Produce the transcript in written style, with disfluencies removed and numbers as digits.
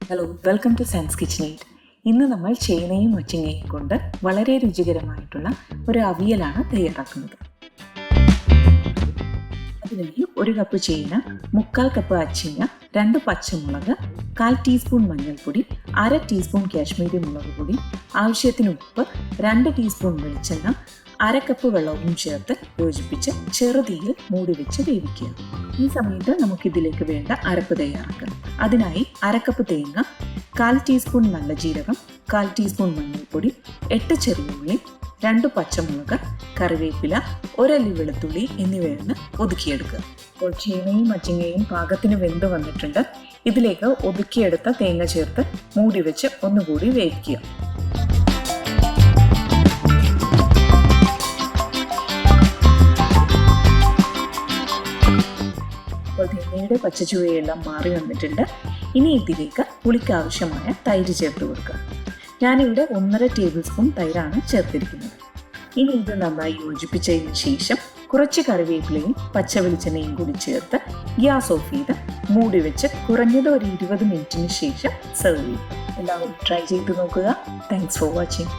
Hello, welcome two science kitchen eight. ഇന്ന് നമ്മൾ ചേനയും മച്ചിങ്ങയും കൊണ്ട് വളരെ രുചികരമായിട്ടുള്ള ഒരു അവിയലാണ് തയ്യാറാക്കുന്നത്. അതിനായി 1 കപ്പ് ചേന, 3/4 കപ്പ് അച്ചിങ്ങ, 2 പച്ചമുളക്, 1/4 ടീസ്പൂൺ മഞ്ഞൾപ്പൊടി, 1/2 ടീസ്പൂൺ കാശ്മീരി മുളക് പൊടി, ആവശ്യത്തിന് ഉപ്പ്, 2 ടീസ്പൂൺ വെളിച്ചെണ്ണ, 1/2 കപ്പ് വെള്ളവും ചേർത്ത് യോജിപ്പിച്ച് ചെറുതീയിൽ മൂടി വെച്ച് വേവിക്കുക. ഈ സമയത്ത് നമുക്കിതിലേക്ക് വേണ്ട അരപ്പ് തയ്യാറാക്കാം. അതിനായി 1/2 കപ്പ് തേങ്ങ, 1/4 ടീസ്പൂൺ നല്ല ജീരകം, 1/4 ടീസ്പൂൺ മഞ്ഞൾപ്പൊടി, 8 ചെറിയ ഉള്ളി, 2 പച്ചമുളക്, കറിവേപ്പില, 1 അല്ലി വെളുത്തുള്ളി എന്നിവയാണ് ഒതുക്കിയെടുക്കുക. ഇപ്പോൾ ചേനയും മച്ചിങ്ങയും പാകത്തിന് വെന്ത് വന്നിട്ടുണ്ട്. ഇതിലേക്ക് ഒതുക്കിയെടുത്ത തേങ്ങ ചേർത്ത് മൂടി വെച്ച് ഒന്നുകൂടി വേവിക്കുക. അപ്പോൾ തേങ്ങയുടെ പച്ചച്ചുവയെല്ലാം മാറി വന്നിട്ടുണ്ട്. ഇനി ഇതിലേക്ക് പുളിക്ക് ആവശ്യമായ തൈര് ചേർത്ത് കൊടുക്കുക. ഞാനിവിടെ 1.5 ടേബിൾ സ്പൂൺ തൈരാണ് ചേർത്തിരിക്കുന്നത്. ഇനി ഇത് നന്നായി യോജിപ്പിച്ചതിന് ശേഷം കുറച്ച് കറിവേപ്പിലയും പച്ച വെളിച്ചെണ്ണയും കൂടി ചേർത്ത് ഗ്യാസ് ഓഫ് ചെയ്ത് മൂടി വെച്ച് കുറഞ്ഞത് ഒരു 20 മിനിറ്റിന് ശേഷം സെർവ് ചെയ്യും. എല്ലാവരും ട്രൈ ചെയ്ത് നോക്കുക. Thanks for watching.